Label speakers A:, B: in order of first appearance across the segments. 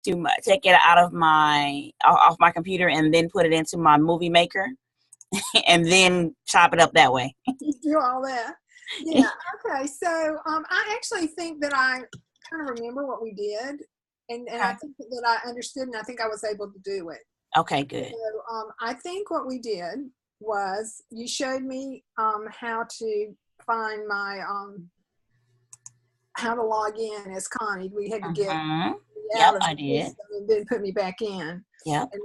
A: to take it out of off my computer and then put it into my movie maker and then chop it up that way.
B: Do all that. Yeah. Okay. So I actually think that I kind of remember what we did, and I think that I understood, and I think I was able to do it.
A: Okay, good.
B: So I think what we did was you showed me how to find my how to log in as Connie. We had to get
A: yep, I did.
B: And then put me back in.
A: Yep.
B: And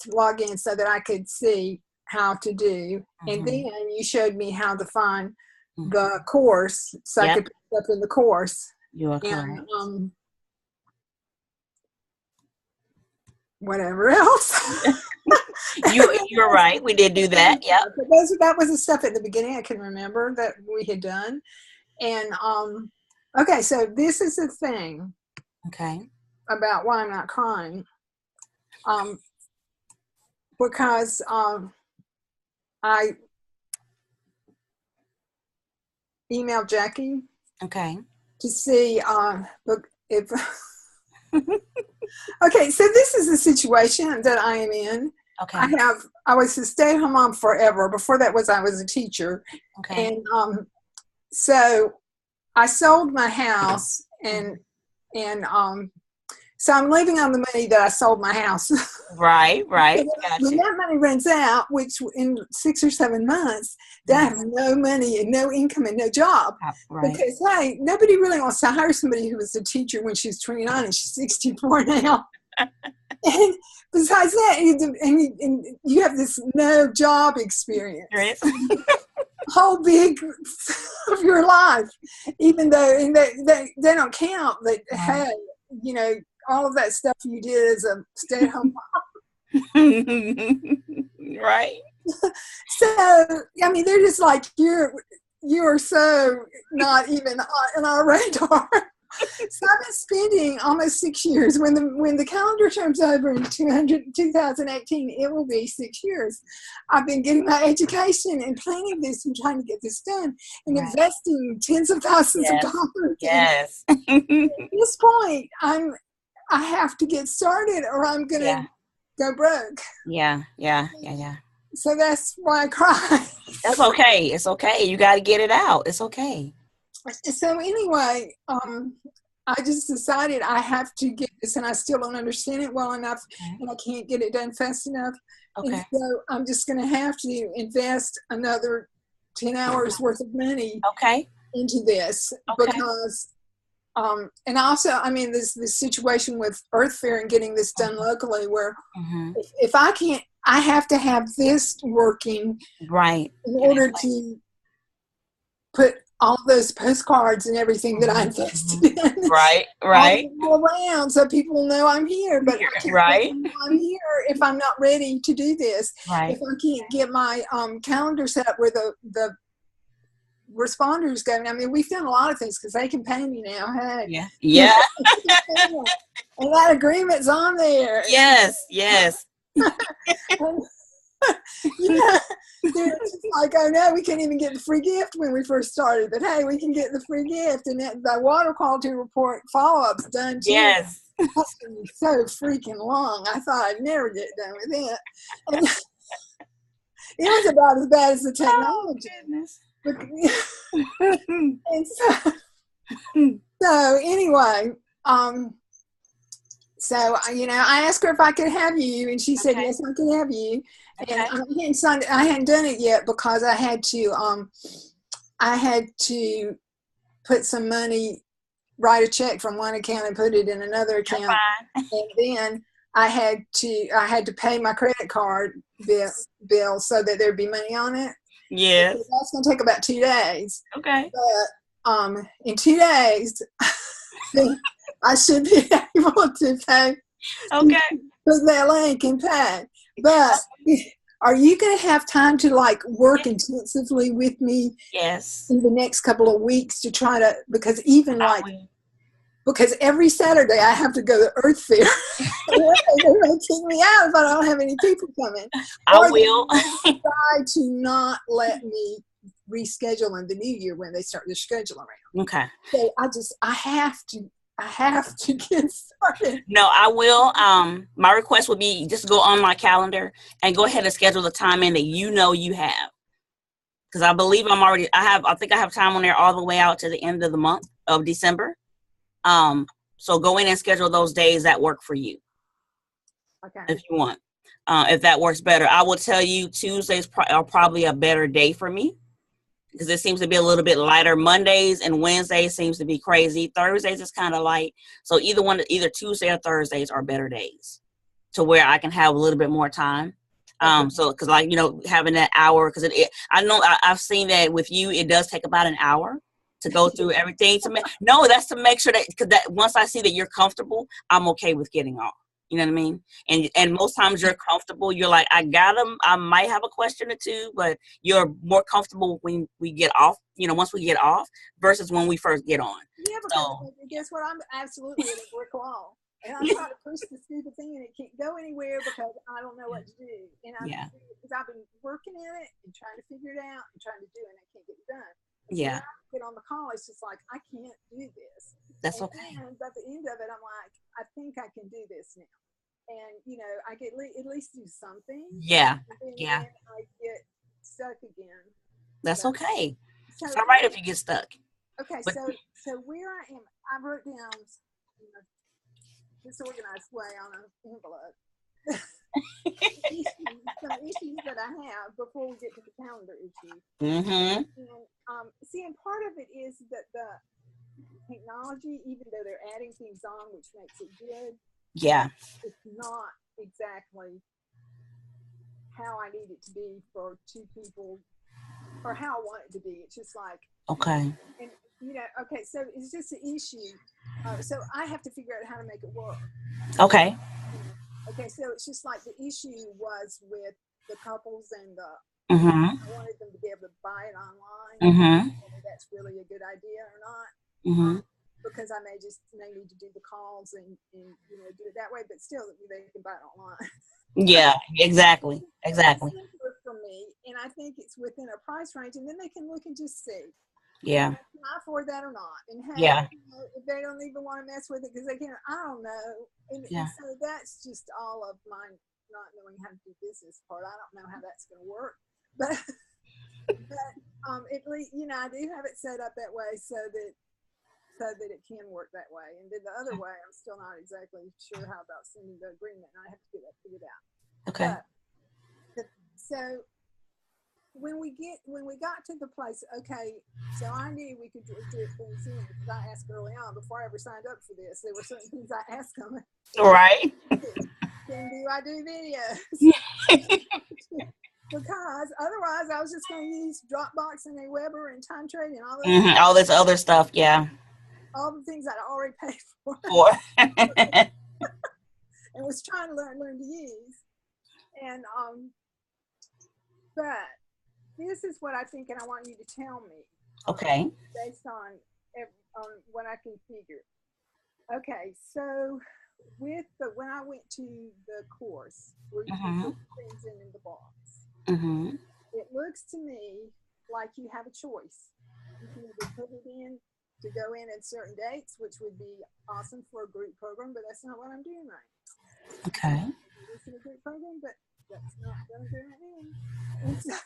B: log in so that I could see how to do. And then you showed me how to find the course so I could pick it up in the course.
A: You are correct.
B: And whatever else.
A: You're right. We did do that. Yeah.
B: That was the stuff at the beginning I can remember that we had done. And okay, so this is the thing.
A: Okay.
B: About why I'm not crying. Because I emailed Jackie.
A: Okay.
B: To see if okay, so this is the situation that I am in.
A: Okay.
B: I was a stay-at-home mom forever. Before that I was a teacher.
A: Okay.
B: And so I sold my house and so I'm living on the money that I sold my house.
A: Right. Gotcha.
B: When that money runs out, which in 6 or 7 months, I have no money and no income and no job.
A: Right.
B: Because, hey, nobody really wants to hire somebody who was a teacher when she's 29 and she's 64 now. And besides that, and you have this no job experience.
A: Right.
B: Whole big of your life, even though they don't count. But hey, you know, all of that stuff you did as a stay-at-home mom.
A: Right.
B: So, I mean, they're just like, you are so not even on our radar. So I've been spending almost 6 years. When the calendar turns over in 2018, it will be 6 years. I've been getting my education and planning this and trying to get this done and investing tens of thousands of dollars.
A: Yes.
B: At this point, I have to get started or I'm going to go broke.
A: Yeah.
B: So that's why I cry.
A: That's okay. It's okay. You got to get it out. It's okay.
B: So anyway, I just decided I have to get this, and I still don't understand it well enough, and I can't get it done fast enough.
A: Okay.
B: And so I'm just going to have to invest another 10 hours worth of money into this because, and also, I mean, this situation with Earth Fair and getting this done locally where if I can't, I have to have this working in order to put all those postcards and everything that I invested in. Right. All around so people know I'm here. But I can't know I'm here if I'm not ready to do this. Right. If I can't get my calendar set up where the responders go. I mean, we've done a lot of things because they can pay me now. Hey.
A: Yeah.
B: And that agreement's on there.
A: Yes.
B: They're just like, oh no, we can't even get the free gift when we first started, but hey, we can get the free gift, and the water quality report follow-up's done too.
A: Yes.
B: That's gonna be so freaking long. I thought I'd never get done with it. And it was about as bad as the technology. And so anyway, so, you know, I asked her if I could have you, and she said, yes, I can have you. And I hadn't done it yet because I had to put some money, write a check from one account and put it in another account. And then I had to pay my credit card bill so that there'd be money on it.
A: Yes.
B: That's going to take about 2 days.
A: Okay.
B: But in 2 days, I should be able to pay.
A: Okay.
B: Put that link and pay. But are you going to have time to like work intensively with me?
A: Yes.
B: In the next couple of weeks to try to, because because every Saturday I have to go to Earth Fair. They're going to kick me out if I don't have any people coming.
A: I will.
B: Try to not let me reschedule in the new year when they start the schedule around.
A: Okay.
B: So I have to I have to get started.
A: No, I will. My request would be just go on my calendar and go ahead and schedule the time in that you have. Because I believe I think I have time on there all the way out to the end of the month of December. So go in and schedule those days that work for you.
B: Okay.
A: If you want. If that works better. I will tell you Tuesdays are probably a better day for me because it seems to be a little bit lighter. Mondays and Wednesdays seems to be crazy. Thursdays is kind of light. So either Tuesday or Thursdays are better days to where I can have a little bit more time. So because having that hour, because I know I've seen that with you, it does take about an hour to go through everything that's to make sure because once I see that you're comfortable, I'm okay with getting off. You know what I mean? And most times you're comfortable. You're like, I got them. I might have a question or two, but you're more comfortable when we get off, once we get off versus when we first get on.
B: Yeah, because guess what? I'm absolutely at a brick wall. And I'm trying to push the stupid thing and it can't go anywhere because I don't know what to do. And because I've been working in it and trying to figure it out and trying to do it and I can't get it done.
A: Yeah.
B: When I get on the call, it's just like, I can't do this.
A: That's okay.
B: And at the end of it, I'm like, I think I can do this now. And, I get at least do something.
A: Yeah.
B: And then I get stuck again.
A: That's okay. It's all right if you get stuck.
B: Okay, so where I am, I wrote down disorganized way on an envelope. Some issues that I have before we get to the calendar issues.
A: Mm-hmm.
B: And part of it is that the technology, even though they're adding things on, which makes it good, it's not exactly how I need it to be for two people, or how I want it to be. It's just like
A: okay.
B: And okay, so it's just an issue. So I have to figure out how to make it work.
A: Okay.
B: Okay, so it's just like the issue was with the couples and the.
A: Mm-hmm.
B: I wanted them to be able to buy it online.
A: Mm-hmm.
B: Whether that's really a good idea or not.
A: Mm-hmm.
B: Because I may need to do the calls and do it that way, but still they can buy it online.
A: Yeah, exactly.
B: It's simpler for me, and I think it's within a price range, and then they can look and just see.
A: Yeah.
B: Can I afford that or not? And if they don't even want to mess with it because they can't, I don't know. And so that's just all of my not knowing how to do business part. I don't know how that's going to work, but at least I do have it set up that way so that it can work that way. And then the other way, I'm still not exactly sure how about sending the agreement. And I have to get that figured out.
A: Okay.
B: So when we got to the place, okay, so I knew we could do it things in because I asked early on before I ever signed up for this. There were certain things I asked them.
A: Right.
B: Do I do videos? Because otherwise I was just going to use Dropbox and Aweber and Time Trade and all this.
A: All this other stuff,
B: all the things I'd already paid for. And was trying to learn to use. And but this is what I think, and I want you to tell me.
A: Okay.
B: Based on what I can figure. Okay, so when I went to the course where you put things in the box, it looks to me like you have a choice. You can either put it in to go in at certain dates, which would be awesome for a group program, but that's not what I'm doing right now.
A: Okay.
B: It's a group program, but that's not going to do it now.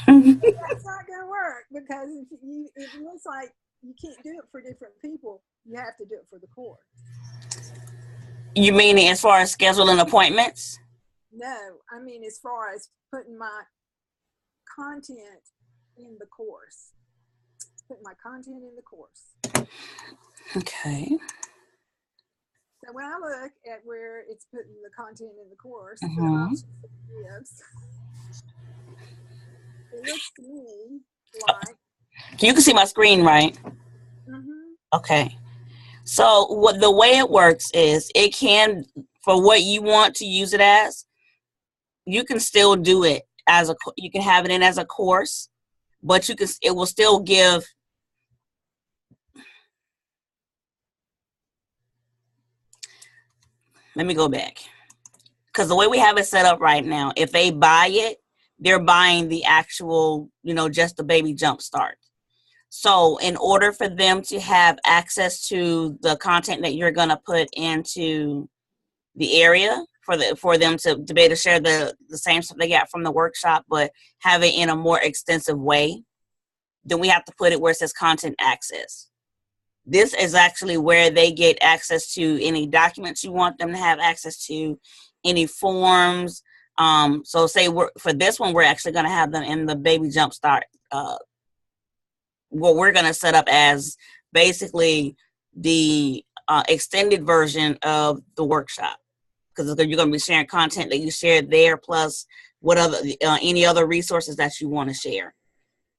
B: That's not going to work because it looks like you can't do it for different people. You have to do it for the course.
A: You mean as far as scheduling appointments?
B: No, I mean as far as putting my content in the course. Put my content in the course.
A: Okay.
B: So when I look at where it's putting the content in the course, the options it gives, it looks to me like
A: you can see my screen, right? Okay. So the way it works is it can, for what you want to use it as, you can still do it as you can have it in as a course, but it will still give. Let me go back. Because the way we have it set up right now, if they buy it, they're buying the actual, just the baby jump start. So in order for them to have access to the content that you're going to put into the area, for them to be able to share the same stuff they got from the workshop, but have it in a more extensive way, then we have to put it where it says content access. This is actually where they get access to any documents you want them to have access to, any forms. So say for this one, we're actually going to have them in the Baby Jumpstart. What we're going to set up as basically the extended version of the workshop, because you're going to be sharing content that you shared there, plus what other any other resources that you want to share.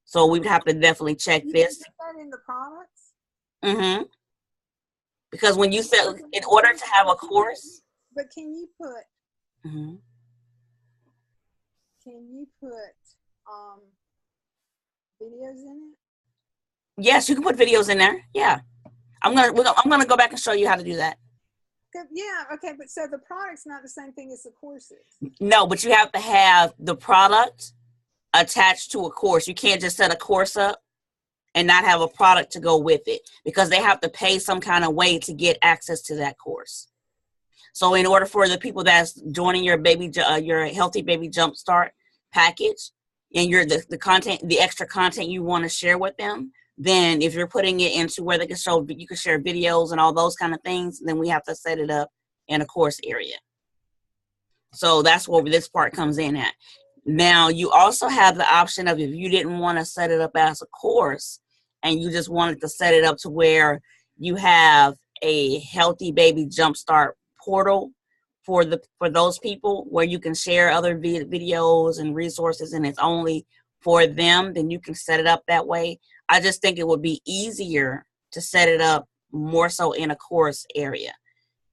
A: So we would have to definitely check this.
B: Put that in the products?
A: Mm-hmm. Because when you said, in order to have a course.
B: But can you put,
A: mm-hmm.
B: Videos in it?
A: Yes, you can put videos in there. Yeah. I'm gonna go back and show you how to do that.
B: Yeah, okay, but so the product's not the same thing as the courses.
A: No, but you have to have the product attached to a course. You can't just set a course up and not have a product to go with it, because they have to pay some kind of way to get access to that course. So in order for the people that's joining your Healthy Baby Jumpstart package, and the extra content you want to share with them, then if you're putting it into where you can share videos and all those kind of things, then we have to set it up in a course area. So that's where this part comes in at. Now, you also have the option of, if you didn't want to set it up as a course and you just wanted to set it up to where you have a Healthy Baby Jumpstart portal for those people, where you can share other videos and resources and it's only for them, then you can set it up that way. I just think it would be easier to set it up more so in a course area,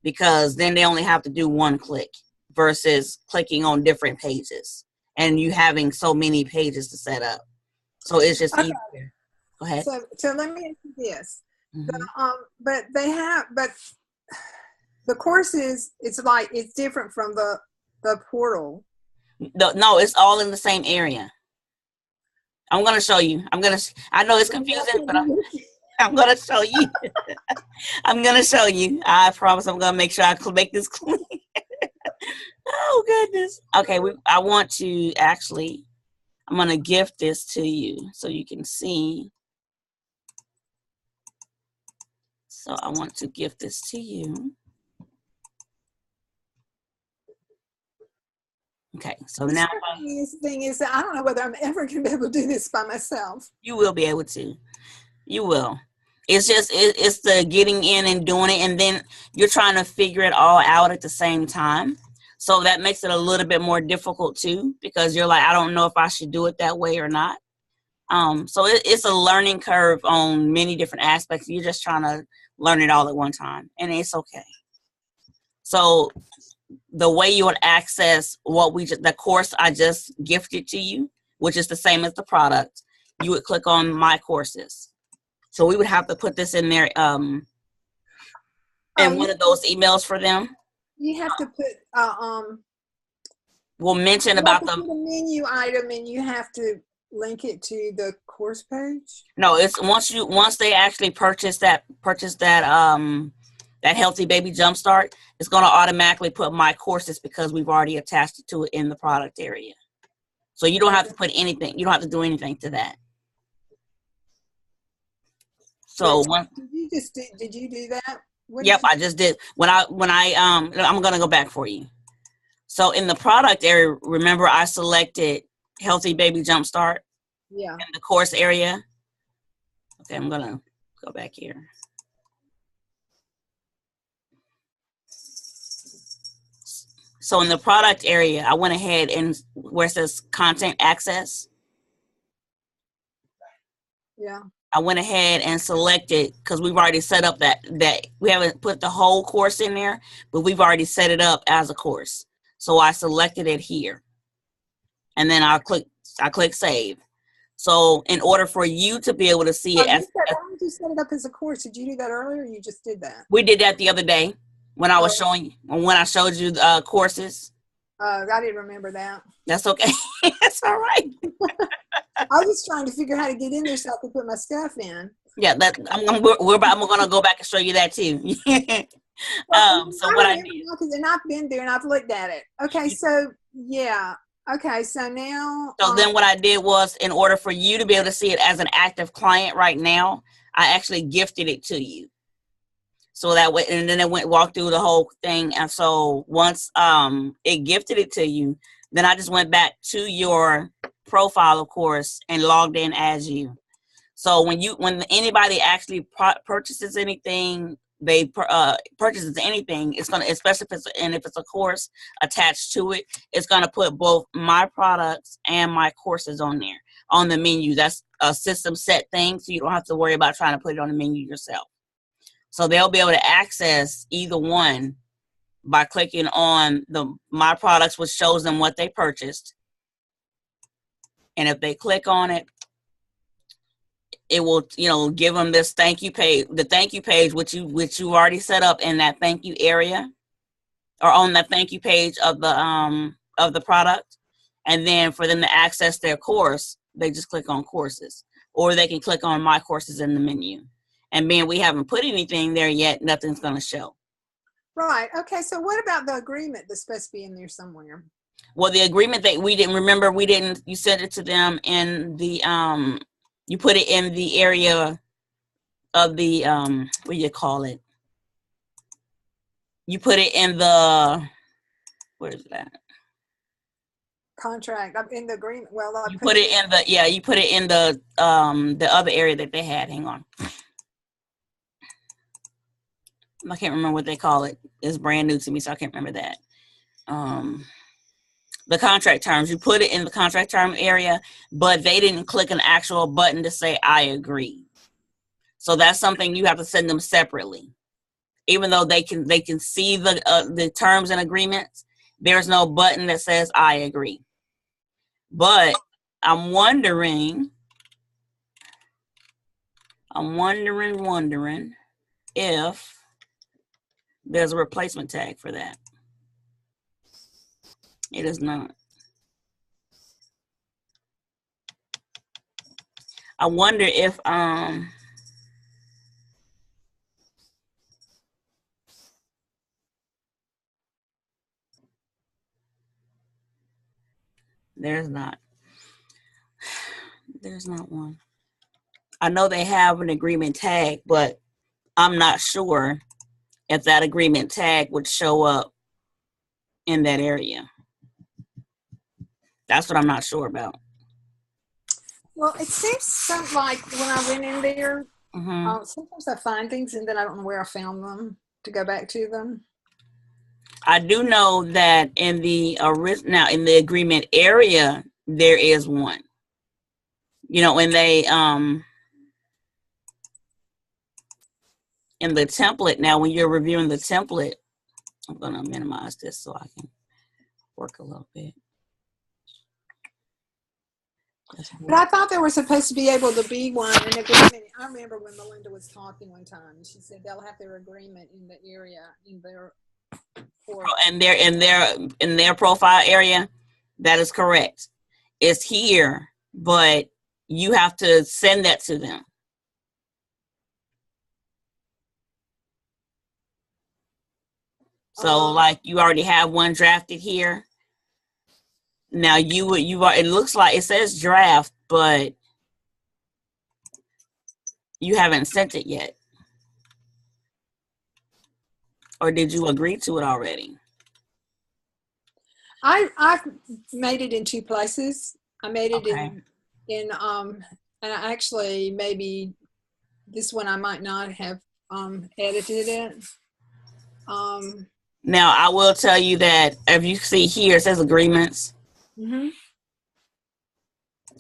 A: because then they only have to do one click versus clicking on different pages and you having so many pages to set up. So it's just easier. Go ahead.
B: So let me ask you this. Mm-hmm. But the courses, it's different from the portal.
A: No, it's all in the same area. I'm going to show you. I know it's confusing, but I'm going to show you. I'm going to show you. I promise I'm going to make sure I make this clean. Oh, goodness. Okay, I'm going to gift this to you so you can see. So I want to gift this to you. Okay, so now
B: the thing is that I don't know whether I'm ever going to be able to do this by myself.
A: You will be able to. You will. It's just it's the getting in and doing it, and then you're trying to figure it all out at the same time. So that makes it a little bit more difficult too, because you're like, I don't know if I should do it that way or not. So it's a learning curve on many different aspects. You're just trying to learn it all at one time, and it's okay. So the way you would access the course I just gifted to you, which is the same as the product, you would click on My Courses. So we would have to put this in there in one of those emails for them.
B: You have to put
A: we'll mention about
B: the menu item, and you have to link it to the course page.
A: No, it's once they actually purchase that Healthy Baby Jumpstart, it's going to automatically put My Courses, because we've already attached it to it in the product area. So you don't have to put anything. You don't have to do anything to that. So
B: did you do that?
A: Yep, I just did. I'm going to go back for you. So in the product area, remember I selected Healthy Baby Jumpstart?
B: Yeah.
A: In the course area. Okay, I'm going to go back here. So in the product area, I went ahead and where it says content access.
B: Yeah.
A: I went ahead and selected, because we've already set up that we haven't put the whole course in there, but we've already set it up as a course. So I selected it here, and then I click save. So in order for you to be able to see it,
B: why did you set it up as a course? Did you do that earlier, or you just did that?
A: We did that the other day when I was showing you, when I showed you courses.
B: I didn't remember that.
A: That's okay. That's all right.
B: I was trying to figure out how to get in there so I could put my stuff in.
A: Yeah, I'm gonna go back and show you that too. So what I did,
B: and I've been there and I've looked at it. Okay, so yeah. Okay, so now.
A: So then what I did was, in order for you to be able to see it as an active client right now, I actually gifted it to you. So that way, and then it walked through the whole thing. And so once it gifted it to you, then I just went back to your profile, of course, and logged in as you. So when anybody actually purchases anything, they purchases anything, it's gonna, especially if it's a course attached to it, it's gonna put both my products and my courses on there on the menu. That's a system set thing, so you don't have to worry about trying to put it on the menu yourself. So they'll be able to access either one by clicking on my products, which shows them what they purchased. And if they click on it, it will, give them this thank you page, the thank you page, which you already set up in that thank you area, or on that thank you page of the product. And then for them to access their course, they just click on courses, or they can click on my courses in the menu. And being we haven't put anything there yet, nothing's going to show.
B: Right. Okay. So what about the agreement that's supposed to be in there somewhere?
A: Well, the agreement that you sent it to them in the, you put it in the area of the, what do you call it? You put it in the, where is that?
B: Contract. I'm in the agreement. Well,
A: you put it in the other area that they had. Hang on. I can't remember what they call it. It's brand new to me, so I can't remember that. The contract terms, you put it in the contract term area, but they didn't click an actual button to say, I agree. So that's something you have to send them separately. Even though they can see the terms and agreements, there's no button that says, I agree. But I'm wondering if there's a replacement tag for that. It is not. I wonder if there's not one. I know they have an agreement tag, but I'm not sure if that agreement tag would show up in that area. That's what I'm not sure about.
B: Well, it seems something like when I went in there, sometimes I find things and then I don't know where I found them to go back to them.
A: I do know that in the agreement area, there is one. When they in the template, now when you're reviewing the template, I'm going to minimize this so I can work a little bit.
B: But I thought there was supposed to be able to be one in agreement. I remember when Melinda was talking one time, and she said they'll have their agreement in the area in their profile area. That is correct. It's here, but you have to send that to them. So like you already have one drafted here. Now it looks like it says draft, but you haven't sent it yet. Or did you agree to it already? I've made it in two places. I made it in and I actually maybe this one I might not have edited it.
A: Now I will tell you that if you see here, it says agreements.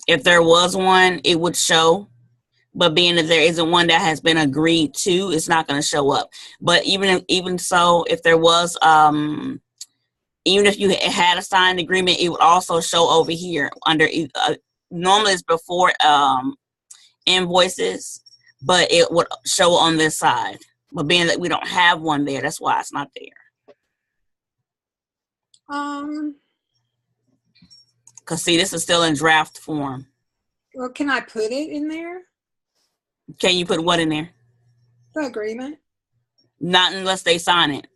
A: If there was one, it would show. But being that there isn't one that has been agreed to, it's not going to show up. But even so, if there was, even if you had a signed agreement, it would also show over here under. Normally, it's before invoices, but it would show on this side. But being that we don't have one there, that's why it's not there. Because, see, this is still in draft form.
B: Well, can I put it in there?
A: Can you put what in there?
B: The agreement.
A: Not unless they sign it.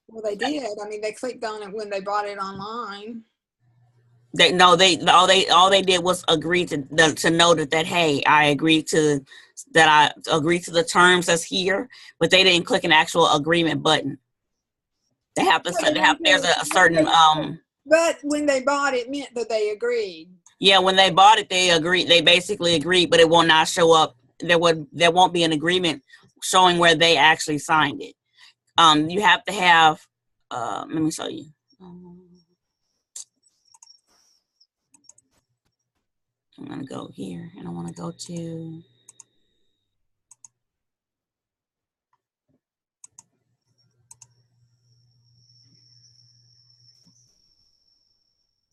B: Well, they did. I mean, they clicked on it when they bought it online.
A: All they did was agree to know that hey, I agree to the terms that's here, but they didn't click an actual agreement button. They have to. There's a certain.
B: But when they bought it, meant that they agreed.
A: Yeah, when they bought it, they agreed. They basically agreed, but it will not show up. There won't be an agreement showing where they actually signed it. You have to have. Let me show you. I'm gonna go here, and I want to go to.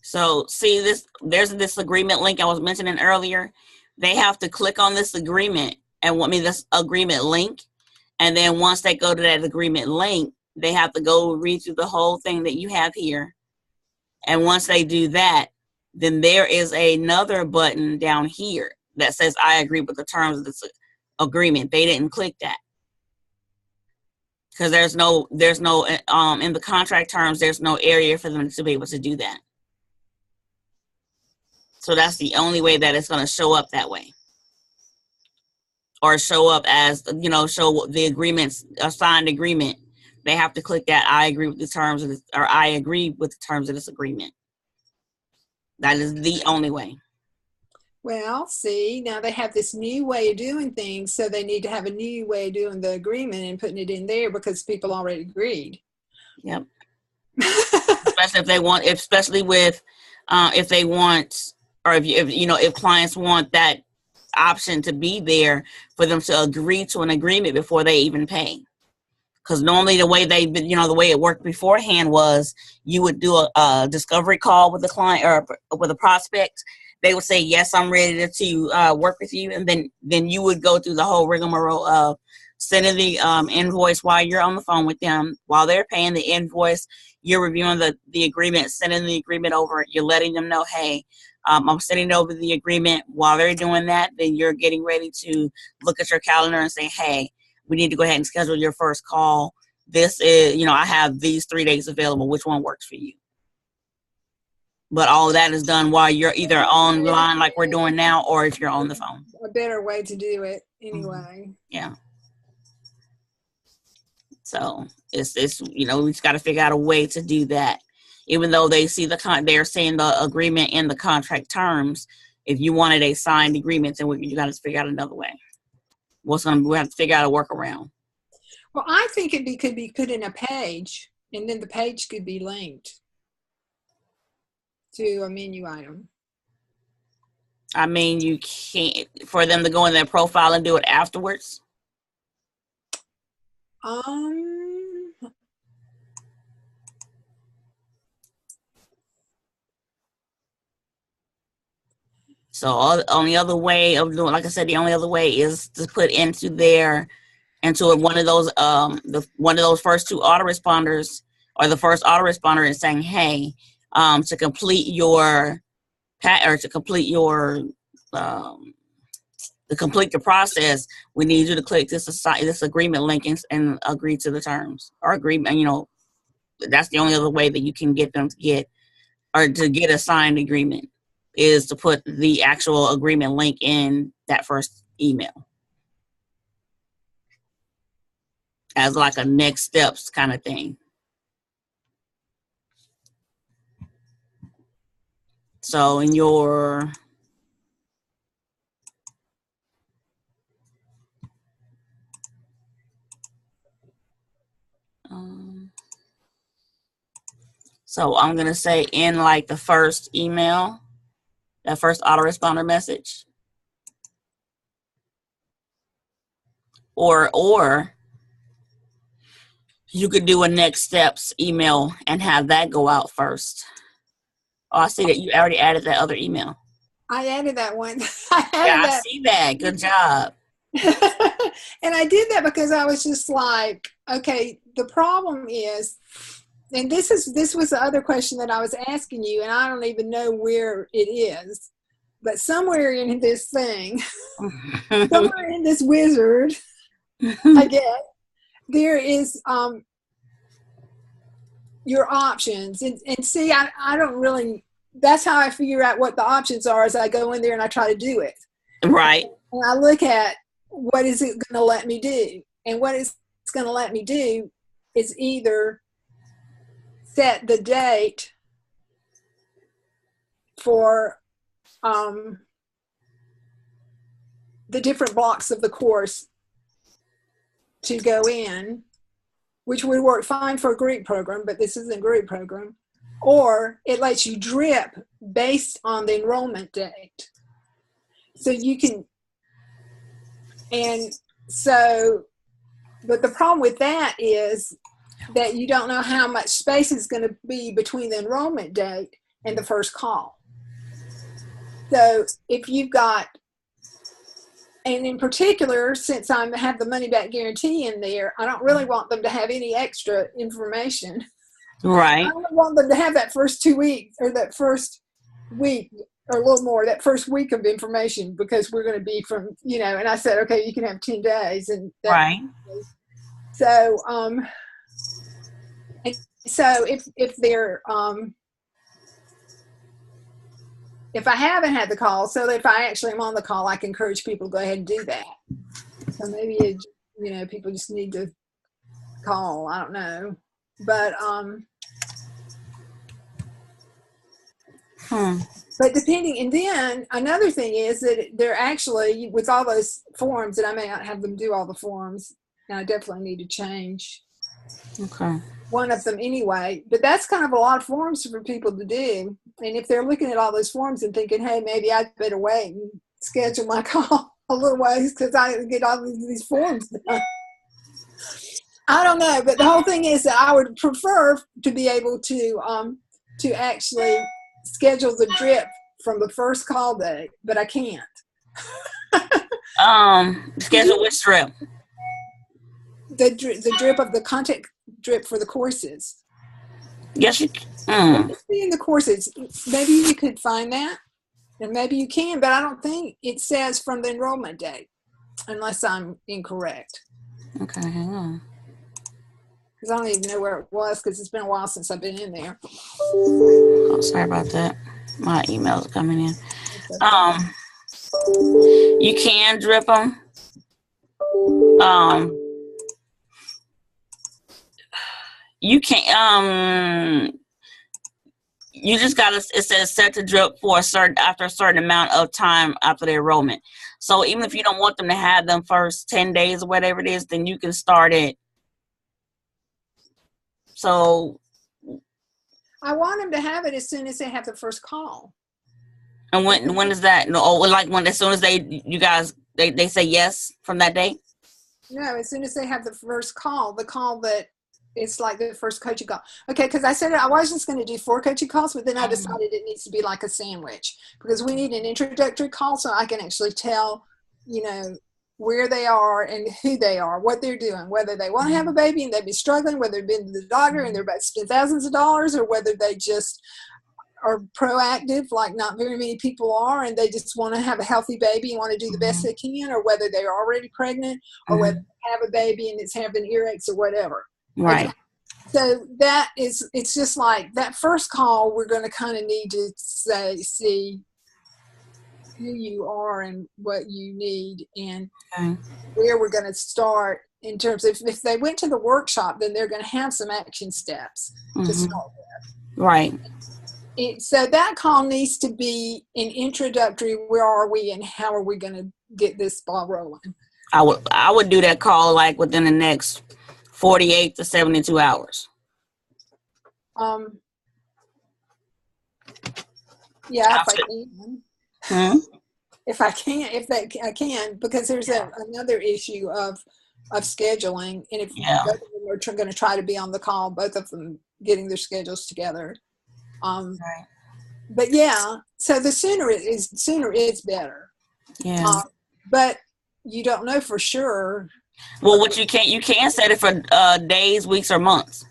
A: So see this, there's this agreement link I was mentioning earlier. They have to click on this agreement and this agreement link. And then once they go to that agreement link, they have to go read through the whole thing that you have here. And once they do that, then there is another button down here that says, I agree with the terms of this agreement. They didn't click that. Because there's no, in the contract terms, there's no area for them to be able to do that. So that's the only way that it's going to show up that way. Or show up as, show the agreements, a signed agreement. They have to click that I agree with the terms of this, or I agree with the terms of this agreement. That is the only way.
B: Well, see, now they have this new way of doing things, so they need to have a new way of doing the agreement and putting it in there because people already agreed.
A: Yep. Especially if they want, especially with, if they want, or if clients want that option to be there for them to agree to an agreement before they even pay. Because normally the way the way it worked beforehand was you would do a discovery call with the client or with a prospect. They would say, yes, I'm ready to work with you. And then you would go through the whole rigmarole of sending the invoice while you're on the phone with them. While they're paying the invoice, you're reviewing the agreement, sending the agreement over. You're letting them know, hey, I'm sending over the agreement. While they're doing that, then you're getting ready to look at your calendar and say, hey, we need to go ahead and schedule your first call. This is, I have these 3 days available. Which one works for you? But all of that is done while you're either online like we're doing now, or if you're on the phone.
B: A better way to do it anyway.
A: Yeah. So it's we just got to figure out a way to do that. Even though they see they're saying the agreement in the contract terms, if you wanted a signed agreement, then you got to figure out another way. We have to figure out a workaround.
B: Well, I think it could be put in a page, and then the page could be linked to a menu item.
A: I mean, you can't, for them to go in their profile and do it afterwards. So only other way of doing, like I said, the only other way is to put into one of those first two autoresponders, or the first autoresponder, and saying, hey, to complete the process, we need you to click this agreement link and agree to the terms or agreement. That's the only other way that you can get them to get a signed agreement, is to put the actual agreement link in that first email as like a next steps kind of thing. So in your so I'm going to say in like the first email, that first autoresponder message, or you could do a next steps email and have that go out first. Oh, I see that you already added that other email.
B: I added that one.
A: I see that. Good job.
B: And I did that because I was just like, okay, the problem is and this was the other question that I was asking you, and I don't even know where it is, but somewhere in this thing, somewhere in this wizard, I guess, there is your options. And see, I don't really, that's how I figure out what the options are, as I go in there and I try to do it.
A: Right.
B: And I look at what is it going to let me do. And what it's going to let me do is either set the date for the different blocks of the course to go in, which would work fine for a group program, but this isn't a group program. Or it lets you drip based on the enrollment date. So you can, and so, but the problem with that is that you don't know how much space is going to be between the enrollment date and the first call. So if you've got, and in particular, since I have the money back guarantee in there, I don't really want them to have any extra information.
A: Right.
B: I don't want them to have that first 2 weeks, or that first week, or a little more, that first week of information, because we're going to be from, you know, and I said, okay, you can have 10 days. And that,
A: right.
B: So, and so if they're, if I haven't had the call, so if I actually am on the call, I can encourage people to go ahead and do that. So maybe it, you know, people just need to call. I don't know, but but depending, and then another thing is that they're actually, with all those forms, and I may not have them do all the forms, and I definitely need to change one of them anyway, but that's kind of a lot of forms for people to do. And if they're looking at all those forms and thinking, hey, maybe I'd better wait and schedule my call a little ways because I get all these forms done. I don't know, but the whole thing is that I would prefer to be able to actually schedule the drip from the first call date, but I can't.
A: Schedule which drip?
B: The drip of the content drip for the courses.
A: Yes, you can.
B: In the courses, maybe you could find that, and maybe you can, but I don't think it says from the enrollment date, unless I'm incorrect.
A: Okay, hang on.
B: Because I don't even know where it was, because it's been a while since I've been in there.
A: Oh, sorry about that. My email's coming in. You can drip them. You can you just gotta, it says set to drip for after a certain amount of time after the enrollment. So even if you don't want them to have them first 10 days or whatever it is, then you can start it. So
B: I want them to have it as soon as they have the first call.
A: And when is that? No, like when, as soon as they say yes from that day?
B: No, as soon as they have the first call, the call that it's like the first coaching call. Okay, because I said I was just going to do 4 coaching calls, but then I decided it needs to be like a sandwich, because we need an introductory call so I can actually tell, you know, where they are and who they are, what they're doing, whether they want to have a baby and they've been struggling, whether they've been to the doctor and they're about to spend thousands of dollars, or whether they just are proactive, like not very many people are, and they just want to have a healthy baby and want to do the best they can, or whether they're already pregnant, or whether they have a baby and it's having earaches or whatever.
A: Right.
B: Okay. So that is, it's just like that first call, we're going to kind of need to see who you are and what you need, and where we're going to start in terms of, if they went to the workshop, then they're going to have some action steps to start with.
A: Right.
B: So that call needs to be an introductory, where are we and how are we going to get this ball rolling?
A: I would do that call like within the next 48 to 72 hours.
B: Yeah, if I can. I can, because there's another issue of scheduling, and if both of them are going to try to be on the call, both of them getting their schedules together.
A: Right.
B: But yeah, so the sooner is better.
A: Yeah.
B: But you don't know for sure.
A: Well, what you can set it for days, weeks, or months.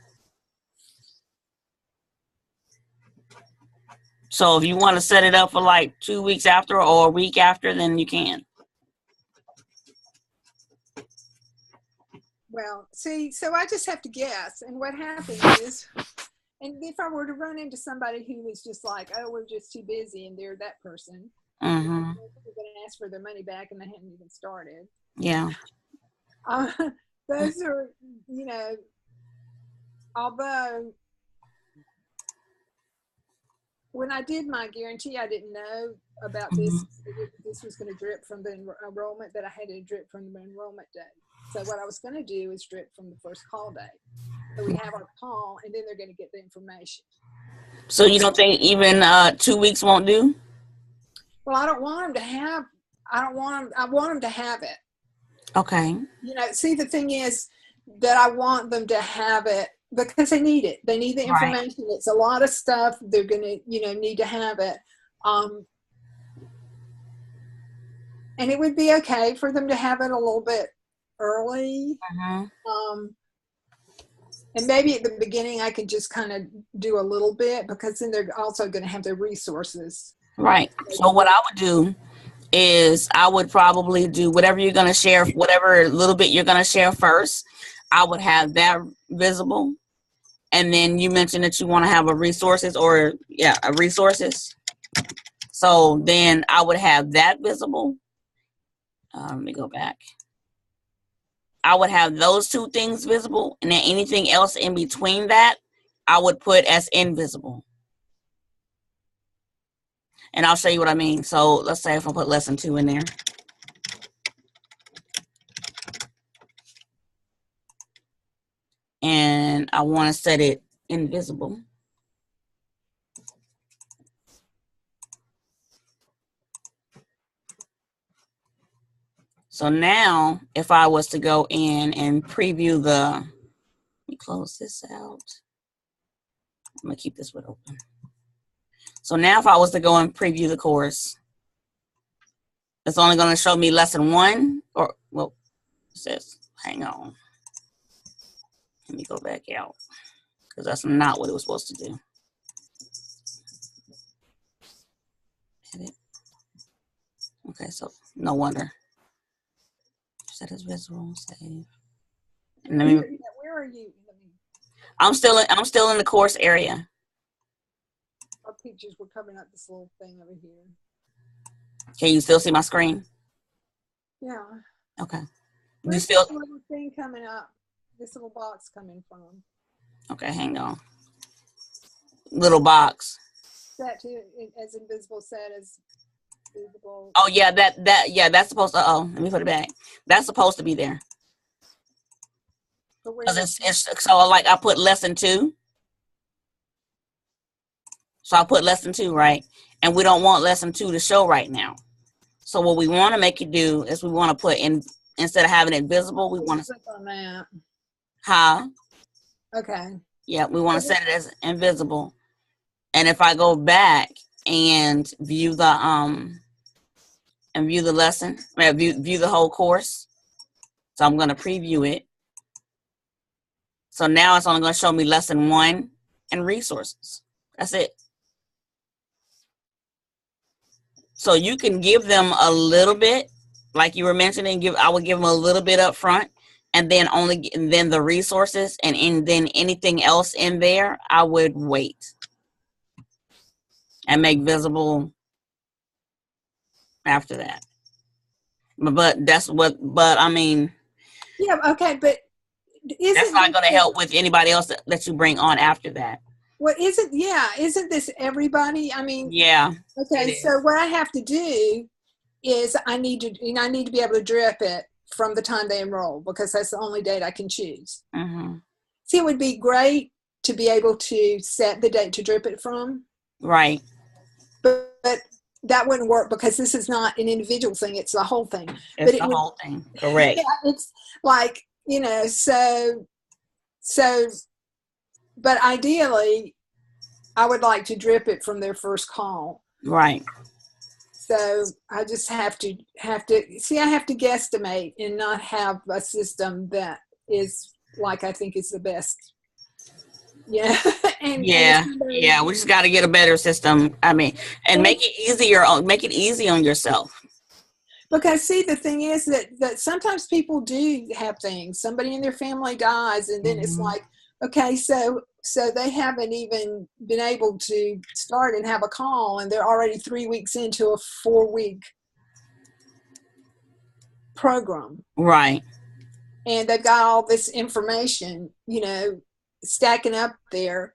A: So if you want to set it up for like 2 weeks after or a week after, then you can.
B: Well, see, so I just have to guess. And what happens is, and if I were to run into somebody who was just like, oh, we're just too busy, and they're that person,
A: Mm-hmm.
B: they're going to ask for their money back and they hadn't even started.
A: Yeah.
B: Those are, although when I did my guarantee, I didn't know about this. This was going to drip from the enrollment, that I had to drip from the enrollment date. So what I was going to do is drip from the first call date. So we have our call, and then they're going to get the information.
A: So you don't think even 2 weeks won't do?
B: Well, I don't want them to have. I want them to have it.
A: Okay.
B: See, the thing is that I want them to have it because they need it. They need the information. Right. It's a lot of stuff. They're going to, need to have it. And it would be okay for them to have it a little bit early. And maybe at the beginning I could just kind of do a little bit, because then they're also going to have their resources.
A: Right. So what I would do is I would probably do whatever you're going to share, whatever little bit you're going to share first. I would have that visible. And then you mentioned that you want to have a resources resources. So then I would have that visible. Let me go back. I would have those two things visible, and then anything else in between that, I would put as invisible. And I'll show you what I mean. So let's say if I put lesson 2 in there. And I want to set it invisible. So now if I was to go in and preview let me close this out. I'm going to keep this one open. So now if I was to go and preview the course, it's only going to show me lesson 1, or, well, it says, hang on. Let me go back out, because that's not what it was supposed to do. Edit. Okay, so no wonder. Set as visual, save. And let me,
B: where are you?
A: I'm still in the course area.
B: Our pictures were coming up this little thing over here.
A: Can you still see my screen?
B: Yeah.
A: Okay.
B: Where's this little thing coming up? This little box coming from?
A: Okay, hang on. Little box.
B: Set to as invisible, set as visible.
A: Oh yeah, that's supposed to. Oh, let me put it back. That's supposed to be there. Because it's so like I put lesson 2. So I put lesson 2, right? And we don't want lesson 2 to show right now. So what we want to make it do is we want to put in, instead of having it visible, we want to
B: click on that.
A: Huh?
B: Okay.
A: Yeah, we want to set it as invisible. And if I go back and view the lesson, view the whole course. So I'm going to preview it. So now it's only going to show me lesson 1 and resources. That's it. So you can give them a little bit, like you were mentioning. I would give them a little bit up front, and then then the resources, and then anything else in there, I would wait and make visible after that. But I mean.
B: Yeah. Okay, but
A: that's not going to help with anybody else that you bring on after that.
B: Well, isn't this everybody? I mean,
A: yeah.
B: Okay, so what I have to do is I need to be able to drip it from the time they enroll, because that's the only date I can choose. See, it would be great to be able to set the date to drip it from. Right. But that wouldn't work, because this is not an individual thing. It's the whole thing.
A: It's the whole thing. Correct.
B: Yeah, it's like, so, but ideally, I would like to drip it from their first call. Right. So I just have to see, I have to guesstimate and not have a system that is like I think is the best. Yeah. And
A: Yeah, we just got to get a better system. I mean, and make it easy on yourself.
B: Because see, the thing is that sometimes people do have things. Somebody in their family dies, and then it's like, okay, so they haven't even been able to start and have a call, and they're already 3 weeks into a 4-week program.
A: Right.
B: And they've got all this information, stacking up there.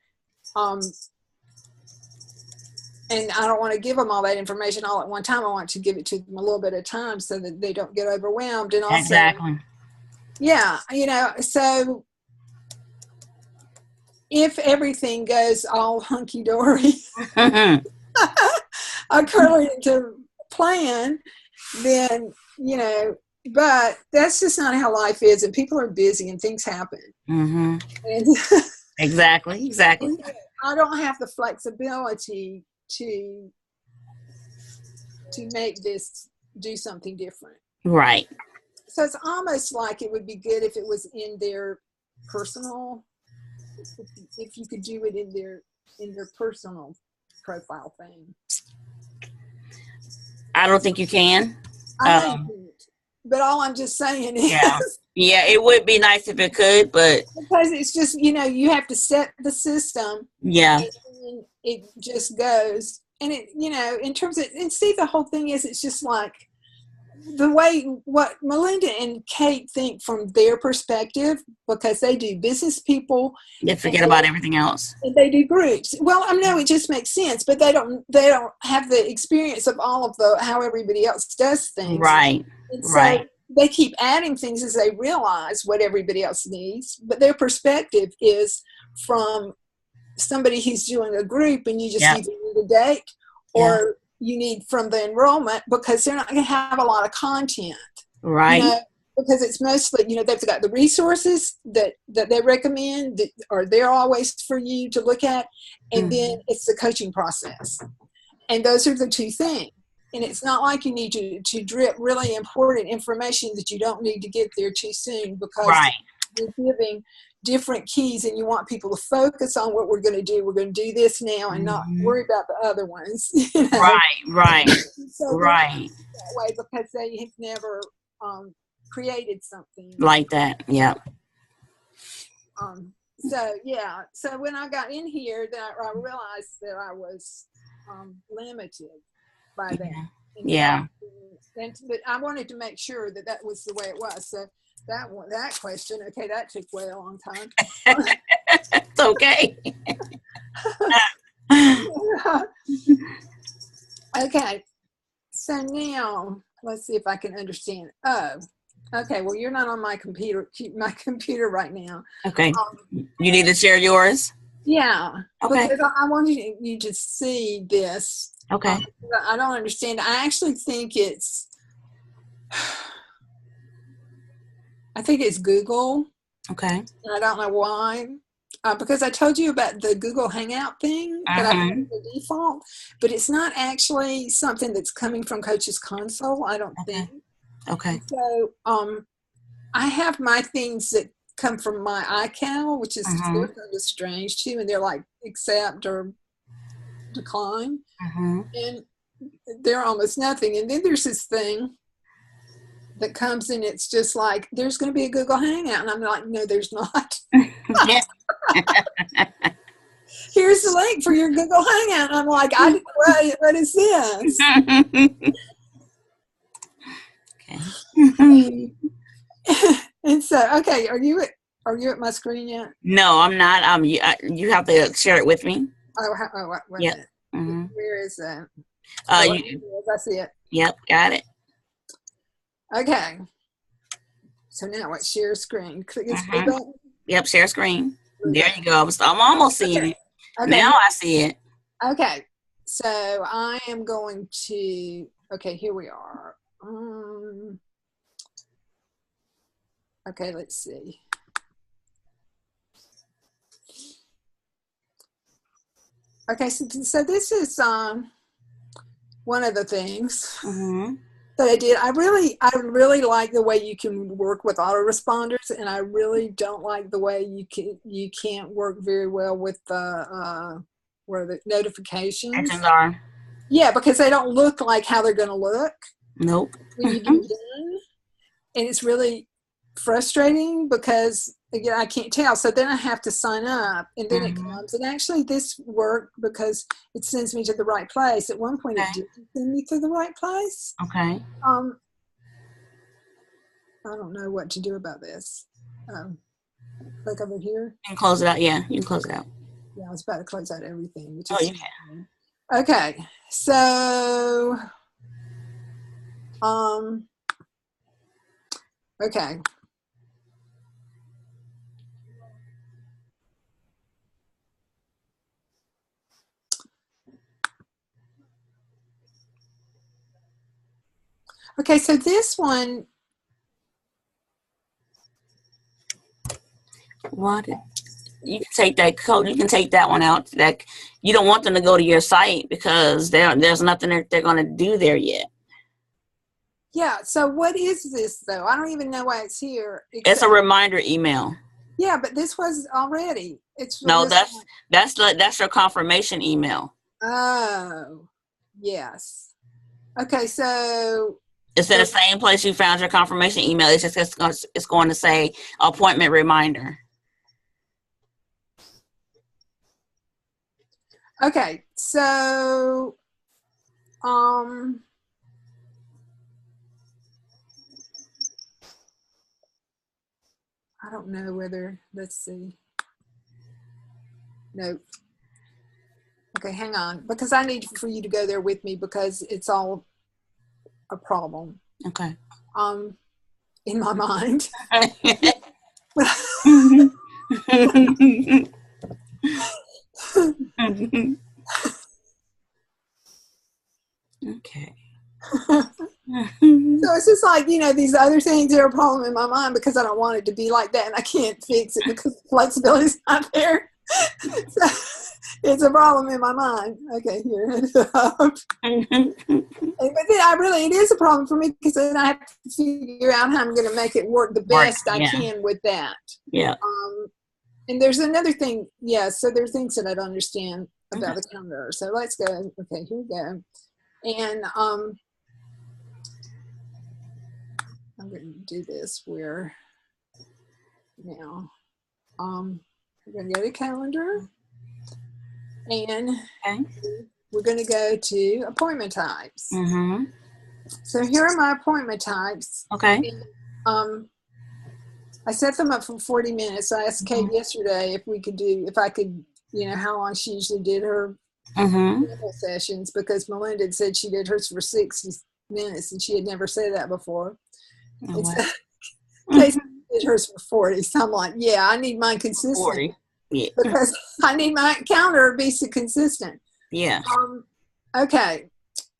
B: And I don't want to give them all that information all at one time. I want to give it to them a little bit at a time so that they don't get overwhelmed. And also,
A: exactly.
B: Yeah, so if everything goes all hunky-dory, according to plan, then, but that's just not how life is. And people are busy and things happen.
A: Mm-hmm.
B: And
A: Exactly.
B: I don't have the flexibility to make this do something different.
A: Right.
B: So it's almost like it would be good if it was in their personal, if you could do it in their personal profile thing.
A: I don't think you can.
B: But all I'm just saying is,
A: yeah, it would be nice if it could, but
B: because it's just, you have to set the system.
A: Yeah.
B: And it just goes. And it, in terms of, and see, the whole thing is, it's just like the way what Melinda and Kate think from their perspective, because they do business people.
A: They forget about everything else.
B: And they do groups. Well, I know it just makes sense, but they don't have the experience of all of how everybody else does things.
A: Right.
B: And so they keep adding things as they realize what everybody else needs, but their perspective is from somebody who's doing a group, and you just either need a date or you need from the enrollment, because they're not going to have a lot of content.
A: Right.
B: Because it's mostly, they've got the resources that they recommend that are there always for you to look at, and then it's the coaching process. And those are the two things. And it's not like you need to drip really important information that you don't need to get there too soon, because you're giving different keys and you want people to focus on what we're going to do. We're going to do this now and not worry about the other ones.
A: Right.
B: So
A: right.
B: That way, because they have never created something
A: like that. Yeah.
B: So when I got in here, that I realized that I was limited by that.
A: Yeah.
B: But I wanted to make sure that was the way it was. So that question, okay, that took way a long time.
A: It's okay.
B: Okay. So now let's see if I can understand. Oh, okay. Well, you're not on my computer right now.
A: Okay. You need to share yours?
B: Yeah.
A: Okay.
B: Because I want you to see this.
A: Okay.
B: I don't understand. I actually think it's Google.
A: Okay.
B: And I don't know why. Because I told you about the Google Hangout thing that I put the default, but it's not actually something that's coming from Coach's Console, I don't think.
A: Okay.
B: So I have my things that come from my iCal, which is they're kind of strange too, and they're like accept or decline, and they're almost nothing. And then there's this thing that comes in, it's just like, there's going to be a Google Hangout, and I'm like, no, there's not. Here's the link for your Google Hangout. And I'm like, what is this?
A: Okay.
B: And so, okay, are you at my screen yet?
A: No, I'm not. You have to share it with me.
B: Wait a minute. Where is that?
A: I
B: see it.
A: Yep, got it.
B: Okay. So now what? Share screen. Click this button.
A: Yep, share screen. There you go. I'm almost seeing it. Okay. Now I see it.
B: Okay. So I am going to. Okay, here we are. Okay, let's see. Okay, so this is one of the things. that I did. I really like the way you can work with autoresponders, and I really don't like the way you can't work very well with the where the notifications.
A: Actions are.
B: Yeah, because they don't look like how they're going to look.
A: Nope.
B: When you get done, and it's really frustrating because again I can't tell. So then I have to sign up, and then it comes. And actually, this worked because it sends me to the right place. At one point, it didn't send me to the right place.
A: Okay.
B: I don't know what to do about this. Click over here.
A: You can close it out. Yeah, you can close it out.
B: Yeah, I was about to close out everything.
A: You can.
B: Okay, so okay. Okay, so this one.
A: What? You can take that code. You can take that one out. That you don't want them to go to your site because there's nothing they're going to do there yet.
B: Yeah. So what is this though? I don't even know why it's here.
A: It's a reminder email.
B: Yeah, but this was already. It's
A: no. That's your confirmation email.
B: Oh, yes. Okay, so
A: it's in the same place you found your confirmation email. It's just it's going to say appointment reminder.
B: Okay, so I don't know whether, let's see. No. Okay, hang on, because I need for you to go there with me because it's all a problem.
A: Okay.
B: In my mind.
A: Okay.
B: So it's just like, these other things are a problem in my mind because I don't want it to be like that and I can't fix it because flexibility's not there. So it's a problem in my mind. Okay, here. But then it is a problem for me because then I have to figure out how I'm going to make it work the best I can with that.
A: Yeah.
B: And there's another thing. Yeah, so there are things that I don't understand about the calendar. So let's go. Okay, here we go. And I'm going to do this where now we're going to go to calendar and we're going to go to appointment types. So here are my appointment types.
A: Okay.
B: And, I set them up for 40 minutes. I asked Kate yesterday if I could, how long she usually did her sessions because Melinda had said she did hers for 60 minutes and she had never said that before. Kate did hers for 40. So I'm like, yeah, I need mine consistent
A: 40. Yeah.
B: because I need my calendar to be consistent.
A: Yeah.
B: Okay.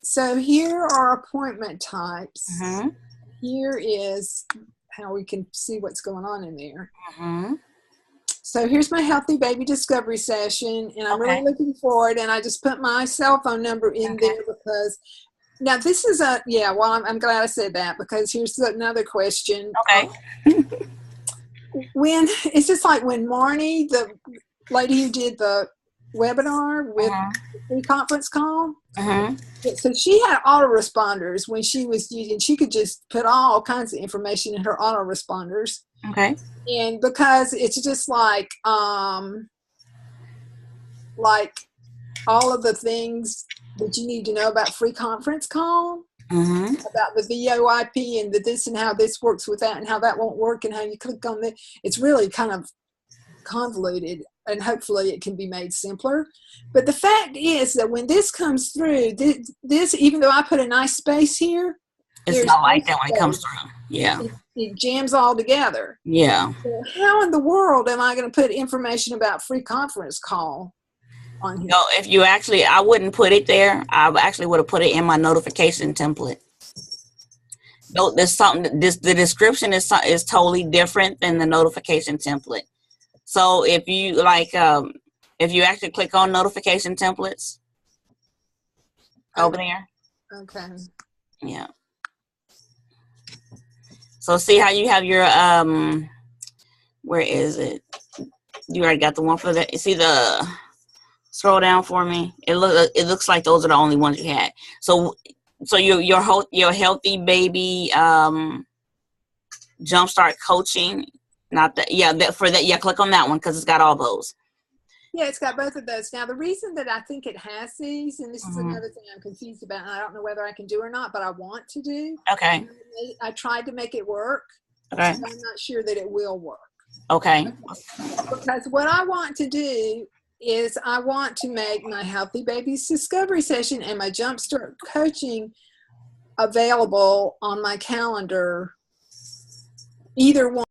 B: So here are appointment types. Here is how we can see what's going on in there. So here's my healthy baby discovery session, and I'm really looking forward. And I just put my cell phone number in there because now this is I'm glad I said that because here's another question.
A: Okay.
B: When it's just like when Marnie, the lady who did the webinar with the conference call. So she had autoresponders when she was using, she could just put all kinds of information in her autoresponders.
A: Okay.
B: And because it's just like all of the things that you need to know about free conference call, about the VoIP and the this and how this works with that and how that won't work and how you click on it. It's really kind of convoluted. And hopefully it can be made simpler. But the fact is that when this comes through, this even though I put a nice space here,
A: it's not like that when it comes through. Yeah.
B: It jams all together.
A: Yeah.
B: So how in the world am I going to put information about free conference call on here?
A: No, if you actually, I wouldn't put it there. I actually would have put it in my notification template. No, there's something, the description is totally different than the notification template. So if you if you actually click on notification templates over there.
B: Okay.
A: Yeah. So see how you have your where is it? You already got the one for that. You see the scroll down for me. It looks like those are the only ones you had. So your healthy baby jumpstart coaching. Not that, yeah, for that, yeah, click on that one because it's got all those.
B: Yeah, it's got both of those. Now, the reason that I think it has these, and this is another thing I'm confused about, and I don't know whether I can do or not, but I want to do.
A: Okay.
B: I tried to make it work.
A: Okay.
B: But I'm not sure that it will work.
A: Okay.
B: Because what I want to do is I want to make my Healthy Babies Discovery Session and my Jumpstart Coaching available on my calendar, either one.